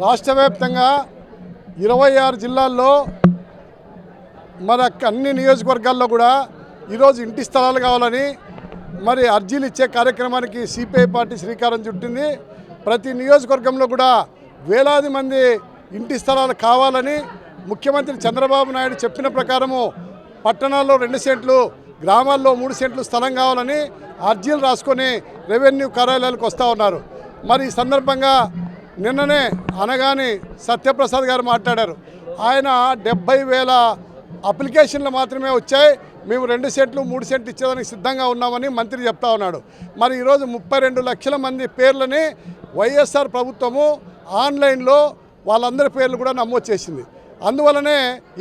రాష్ట్ర వ్యాప్తంగా 26 జిల్లాల్లో మన అన్ని నియోజకవర్గాల్లో కూడా ఈరోజు ఇంటి స్థలాలు కావాలని మరి అర్జీలు ఇచ్చే కార్యక్రమానికి సిపిఐ పార్టీ శ్రీకారం చుట్టింది. ప్రతి నియోజకవర్గంలో కూడా వేలాది మంది ఇంటి స్థలాలు కావాలని ముఖ్యమంత్రి చంద్రబాబు నాయుడు చెప్పిన ప్రకారము పట్టణాల్లో 2 సెంట్లు, గ్రామాల్లో 3 సెంట్లు స్థలం కావాలని అర్జీలు రాసుకొని రెవెన్యూ కార్యాలయాలకు వస్తూ ఉన్నారు. మరి ఈ సందర్భంగా నిన్ననే అనగాని సత్యప్రసాద్ గారు మాట్లాడారు. ఆయన 70,000 అప్లికేషన్లు మాత్రమే వచ్చాయి, మేము 2 సెంట్లు 3 సెంట్లు ఇచ్చేదానికి సిద్ధంగా ఉన్నామని మంత్రి చెప్తా ఉన్నాడు. మరి ఈరోజు 32 లక్షల మంది పేర్లని వైఎస్ఆర్ ప్రభుత్వము ఆన్లైన్లో వాళ్ళందరి పేర్లు కూడా నమోదు చేసింది. అందువలనే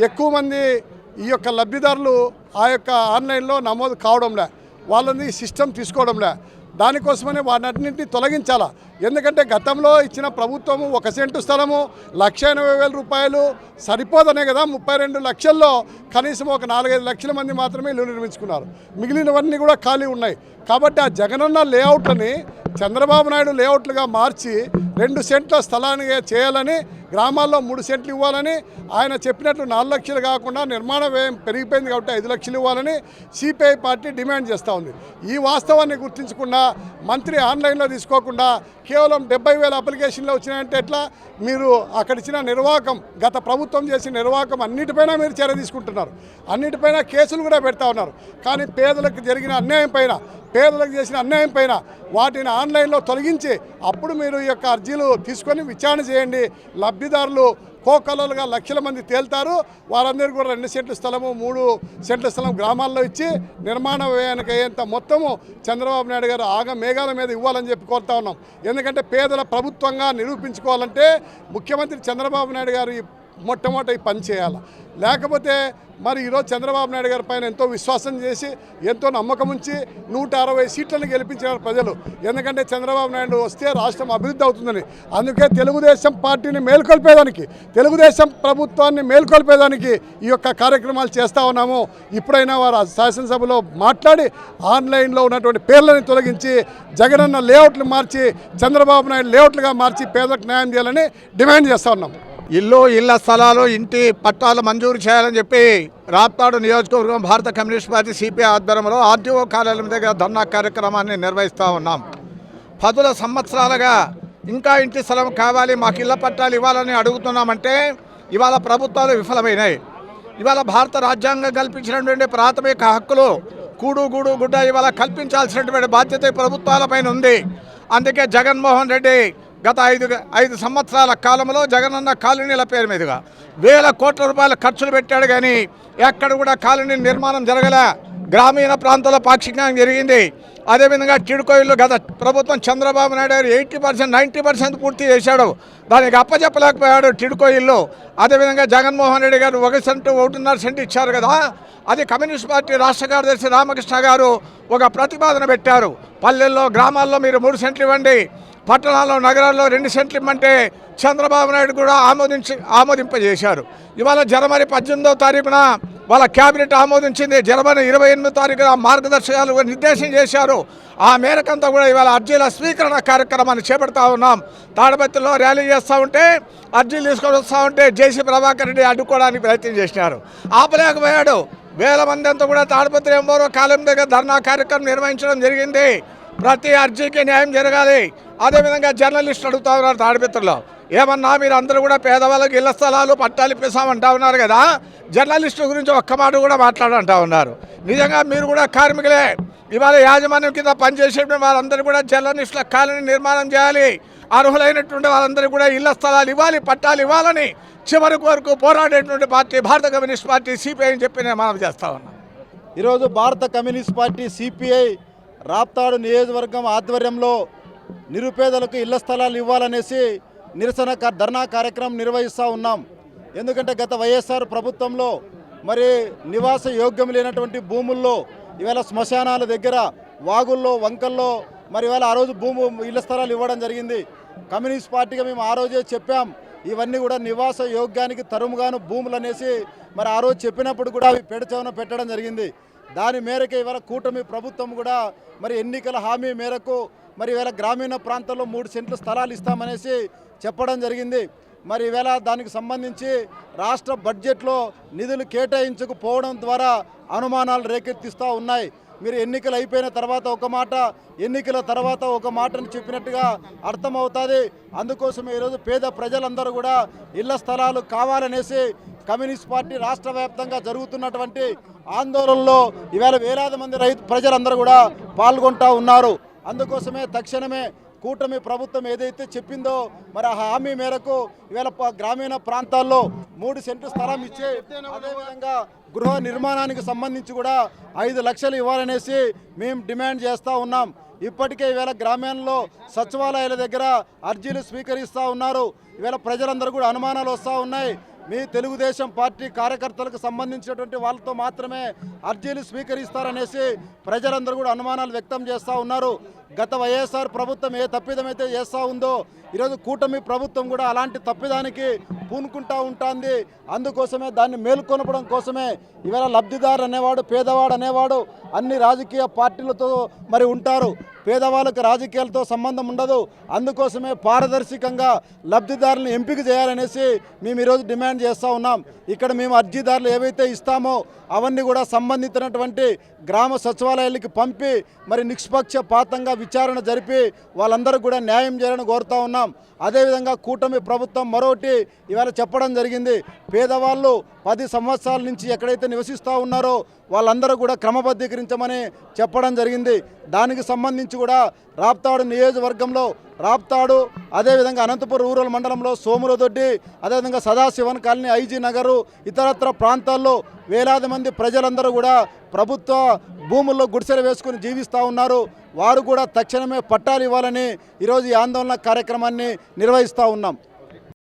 ఎక్కువ మంది ఈ యొక్క లబ్ధిదారులు ఆ యొక్క ఆన్లైన్లో నమోదు కావడంలే, వాళ్ళని సిస్టమ్ తీసుకోవడంలే. దానికోసమనే వాటన్నింటినీ తొలగించాలా. ఎందుకంటే గతంలో ఇచ్చిన ప్రభుత్వము 1 సెంటు స్థలము 1,80,000 రూపాయలు సరిపోదనే కదా 32 లక్షల్లో కనీసం ఒక 4-5 లక్షల మంది మాత్రమే ఇల్లు నిర్మించుకున్నారు. మిగిలినవన్నీ కూడా ఖాళీ ఉన్నాయి. కాబట్టి ఆ జగనన్న లేఅవుట్లని చంద్రబాబు నాయుడు లేఅవుట్లుగా మార్చి 2 సెంట్ల స్థలాన్ని చేయాలని, గ్రామాల్లో 3 సెంట్లు ఇవ్వాలని, ఆయన చెప్పినట్లు 4 లక్షలు కాకుండా నిర్మాణ వ్యయం పెరిగిపోయింది కాబట్టి 5 లక్షలు ఇవ్వాలని సిపిఐ పార్టీ డిమాండ్ చేస్తూ ఉంది. ఈ వాస్తవాన్ని గుర్తించకుండా మంత్రి ఆన్లైన్లో తీసుకోకుండా కేవలం 70,000 అప్లికేషన్లు వచ్చినాయంటే ఎట్లా? మీరు అక్కడ ఇచ్చిన నిర్వాహకం, గత ప్రభుత్వం చేసిన నిర్వాహకం అన్నిటిపైన మీరు చర్య తీసుకుంటున్నారు, అన్నిటిపైన కేసులు కూడా పెడతా ఉన్నారు. కానీ పేదలకు జరిగిన అన్యాయం పైన, పేదలకు చేసిన అన్యాయం పైన వాటిని ఆన్లైన్లో తొలగించి అప్పుడు మీరు ఈ యొక్క అర్జీలు తీసుకొని విచారణ చేయండి. లబ్ధిదారులు కోకొల్లలుగా లక్షల మంది తేల్తారు. వారందరికీ కూడా 2 సెంట్ల స్థలము 3 సెంట్ల స్థలం గ్రామాల్లో ఇచ్చి నిర్మాణ వ్యయానికి అయ్యేంత మొత్తము చంద్రబాబు నాయుడు గారు మేఘాల మీద ఇవ్వాలని చెప్పి కోరుతా ఉన్నాం. ఎందుకంటే పేదల ప్రభుత్వంగా నిరూపించుకోవాలంటే ముఖ్యమంత్రి చంద్రబాబు నాయుడు గారు మొట్టమొదటి పని చేయాలి. లేకపోతే మరి ఈరోజు చంద్రబాబు నాయుడు గారి పైన ఎంతో విశ్వాసం చేసి ఎంతో నమ్మకం ఉంచి 160 సీట్లను గెలిపించారు ప్రజలు. ఎందుకంటే చంద్రబాబు నాయుడు వస్తే రాష్ట్రం అభివృద్ధి అవుతుందని. అందుకే తెలుగుదేశం పార్టీని మేల్కొల్పేదానికి, తెలుగుదేశం ప్రభుత్వాన్ని మేల్కొల్పేదానికి ఈ యొక్క కార్యక్రమాలు చేస్తూ ఉన్నాము. ఇప్పుడైనా వారు శాసనసభలో మాట్లాడి ఆన్లైన్లో ఉన్నటువంటి పేర్లను తొలగించి జగనన్న లేఅవుట్లు మార్చి చంద్రబాబు నాయుడు లేఅవుట్లుగా మార్చి పేదలకు న్యాయం చేయాలని డిమాండ్ చేస్తూ ఉన్నాం. ఇళ్ల స్థలాలు, ఇంటి పట్టాలు మంజూరు చేయాలని చెప్పి రాప్తాడు నియోజకవర్గం భారత కమ్యూనిస్ట్ పార్టీ సిపిఐ ఆధ్వర్యంలో ఆర్టీఓ కార్యాలయం దగ్గర ధర్నా కార్యక్రమాన్ని నిర్వహిస్తూ ఉన్నాం. 10 సంవత్సరాలుగా ఇంకా ఇంటి స్థలం కావాలి, మాకు ఇళ్ల పట్టాలు ఇవ్వాలని అడుగుతున్నామంటే ఇవాళ ప్రభుత్వాలు విఫలమైనాయి. ఇవాళ భారత రాజ్యాంగం కల్పించినటువంటి ప్రాథమిక హక్కులు కూడు గూడు గుడ్డ ఇవాళ కల్పించాల్సినటువంటి బాధ్యత ప్రభుత్వాలపైన ఉంది. అందుకే జగన్మోహన్ రెడ్డి గత 5 సంవత్సరాల కాలంలో జగనన్న కాలనీల పేరు మీదుగా వేల కోట్ల రూపాయల ఖర్చులు పెట్టాడు. కానీ ఎక్కడ కూడా కాలనీ నిర్మాణం జరగలే. గ్రామీణ ప్రాంతాల్లో పాక్షికంగా జరిగింది. అదేవిధంగా టిడ్కోయిల్లో గత ప్రభుత్వం చంద్రబాబు నాయుడు గారు 80%, 90% పూర్తి చేశాడు. దానికి అప్పచెప్పలేకపోయాడు టిడ్కోయిల్లో. అదేవిధంగా జగన్మోహన్ రెడ్డి గారు 1 సెంటు 1.5 సెంటు ఇచ్చారు కదా. అది కమ్యూనిస్ట్ పార్టీ రాష్ట్ర కార్యదర్శి రామకృష్ణ గారు ఒక ప్రతిపాదన పెట్టారు. పల్లెల్లో, గ్రామాల్లో మీరు 3 సెంట్లు ఇవ్వండి, పట్టణాల్లో, నగరాల్లో 2 సెంట్లు ఇమ్మంటే చంద్రబాబు నాయుడు కూడా ఆమోదింపజేశారు. ఇవాళ జనవరి 18వ తారీఖున వాళ్ళ క్యాబినెట్ ఆమోదించింది. జనవరి 28వ తారీఖున మార్గదర్శకాలు నిర్దేశం చేశారు. ఆ మేరకంతా కూడా ఇవాళ అర్జీల స్వీకరణ కార్యక్రమాన్ని చేపడతా ఉన్నాం. తాడపత్రిలో ర్యాలీ చేస్తూ ఉంటే, అర్జీలు తీసుకొని వస్తూ ఉంటే జేసీ ప్రభాకర్ రెడ్డి అడ్డుకోవడానికి ప్రయత్నం చేసినారు. ఆపలేకపోయాడు. వేల మంది అంతా కూడా తాడపత్రి ఎంబోరో కాలం దగ్గర ధర్నా కార్యక్రమం నిర్వహించడం జరిగింది. ప్రతి అర్జీకి న్యాయం జరగాలి. అదేవిధంగా జర్నలిస్టులు అడుగుతూ ఉన్నారు తాడిపత్రిలో, ఏమన్నా మీరు అందరూ కూడా పేదవాళ్ళకి ఇళ్ల స్థలాలు పట్టాలు ఇప్పిస్తామంటా ఉన్నారు కదా, జర్నలిస్టుల గురించి ఒక్క మాట కూడా మాట్లాడంటా ఉన్నారు. నిజంగా మీరు కూడా కార్మికులే. ఇవాళ యాజమాన్యం కింద పనిచేసే వాళ్ళందరూ కూడా జర్నలిస్టుల కాలనీ నిర్మాణం చేయాలి. అర్హులైనటువంటి వాళ్ళందరూ కూడా ఇళ్ల స్థలాలు ఇవ్వాలి, పట్టాలు ఇవ్వాలని చివరి వరకు పోరాడేటువంటి పార్టీ భారత కమ్యూనిస్ట్ పార్టీ సిపిఐ అని చెప్పి నేను మనం చేస్తా ఉన్నాను. ఈరోజు భారత కమ్యూనిస్ట్ పార్టీ సిపిఐ రాప్తాడు నియోజకవర్గం ఆధ్వర్యంలో నిరుపేదలకు ఇళ్ల స్థలాలు ఇవ్వాలనేసి నిరసన ధర్నా కార్యక్రమం నిర్వహిస్తూ ఉన్నాం. ఎందుకంటే గత వైఎస్ఆర్ ప్రభుత్వంలో మరి నివాస యోగ్యం లేనటువంటి భూముల్లో ఇవాళ శ్మశానాల దగ్గర, వాగుల్లో, వంకల్లో మరి ఇవాళ ఆ రోజు ఇళ్ల స్థలాలు ఇవ్వడం జరిగింది. కమ్యూనిస్ట్ పార్టీగా మేము ఆ రోజే చెప్పాం, ఇవన్నీ కూడా నివాస యోగ్యానికి తరుముగాను భూములు అనేసి మరి ఆ రోజు చెప్పినప్పుడు కూడా అవి పెడచవన పెట్టడం జరిగింది. దాని మేరకు ఇవాళ కూటమి ప్రభుత్వం కూడా మరి ఎన్నికల హామీ మేరకు మరి ఇవాళ గ్రామీణ ప్రాంతాల్లో 3 సెంట్లు స్థలాలు ఇస్తామనేసి చెప్పడం జరిగింది. మరి ఈవేళ దానికి సంబంధించి రాష్ట్ర బడ్జెట్లో నిధులు కేటాయించకపోవడం ద్వారా అనుమానాలు రేకెత్తిస్తూ ఉన్నాయి. మీరు ఎన్నికలు అయిపోయిన తర్వాత ఒక మాట, ఎన్నికల తర్వాత ఒక మాటని చెప్పినట్టుగా అర్థమవుతుంది. అందుకోసమే ఈరోజు పేద ప్రజలందరూ కూడా ఇళ్ల స్థలాలు కావాలనేసి కమ్యూనిస్ట్ పార్టీ రాష్ట్ర వ్యాప్తంగా జరుగుతున్నటువంటి ఆందోళనలో ఈవేళ వేలాది మంది ప్రజలందరూ కూడా పాల్గొంటూ ఉన్నారు. అందుకోసమే తక్షణమే కూటమి ప్రభుత్వం ఏదైతే చెప్పిందో మరి ఆ హామీ మేరకు ఈవేళ గ్రామీణ ప్రాంతాల్లో 3 సెంట్లు స్థలం ఇచ్చే, అదేవిధంగా గృహ నిర్మాణానికి సంబంధించి కూడా 5 లక్షలు ఇవ్వాలనేసి మేము డిమాండ్ చేస్తూ ఉన్నాం. ఇప్పటికే ఈవేళ గ్రామాల్లో సచివాలయాల దగ్గర అర్జీలు స్వీకరిస్తూ ఉన్నారు. ఈవేళ ప్రజలందరూ కూడా అనుమానాలు వస్తూ ఉన్నాయి. మీ తెలుగుదేశం పార్టీ కార్యకర్తలకు సంబంధించినటువంటి వాళ్ళతో మాత్రమే అర్జీలు స్వీకరిస్తారనేసి ప్రజలందరూ కూడా అనుమానాలు వ్యక్తం చేస్తూ ఉన్నారు. గత వైఎస్ఆర్ ప్రభుత్వం ఏ తప్పిదమైతే చేస్తూ ఉందో ఈరోజు కూటమి ప్రభుత్వం కూడా అలాంటి తప్పిదానికి పూనుకుంటూ ఉంటుంది. అందుకోసమే దాన్ని మేల్కొనపడం కోసమే ఇవాళ లబ్ధిదారు అనేవాడు, పేదవాడు అనేవాడు అన్ని రాజకీయ పార్టీలతో మరి ఉంటారు. పేదవాళ్ళకు రాజకీయాలతో సంబంధం ఉండదు. అందుకోసమే పారదర్శకంగా లబ్ధిదారులను ఎంపిక చేయాలనేసి మేము ఈరోజు డిమాండ్ చేస్తూ ఉన్నాం. ఇక్కడ మేము అర్జీదారులు ఏవైతే ఇస్తామో అవన్నీ కూడా సంబంధించినటువంటి గ్రామ సచివాలయాలకి పంపి మరి నిష్పక్షపాతంగా విచారణ జరిపి వాళ్ళందరూ కూడా న్యాయం చేయాలని కోరుతూ ఉన్నాం. అదేవిధంగా కూటమి ప్రభుత్వం మరొకటి ఇవాళ చెప్పడం జరిగింది, పేదవాళ్ళు 10 సంవత్సరాల నుంచి ఎక్కడైతే నివసిస్తూ ఉన్నారో వాళ్ళందరూ కూడా క్రమబద్ధీకరించమని చెప్పడం జరిగింది. దానికి సంబంధించి కూడా రాప్తాడు నియోజకవర్గంలో రాప్తాడు, అదేవిధంగా అనంతపురం రూరల్ మండలంలో సోములదొడ్డి, అదేవిధంగా సదాశివన్ కాలనీ, ఐజీ నగరు, ఇతరత్ర ప్రాంతాల్లో వేలాది మంది ప్రజలందరూ కూడా ప్రభుత్వ భూముల్లో గుడిసెలు వేసుకుని జీవిస్తూ ఉన్నారు. వారు కూడా తక్షణమే పట్టాలు ఇవ్వాలని ఈరోజు ఈ ఆందోళన కార్యక్రమాన్ని నిర్వహిస్తూ ఉన్నాం.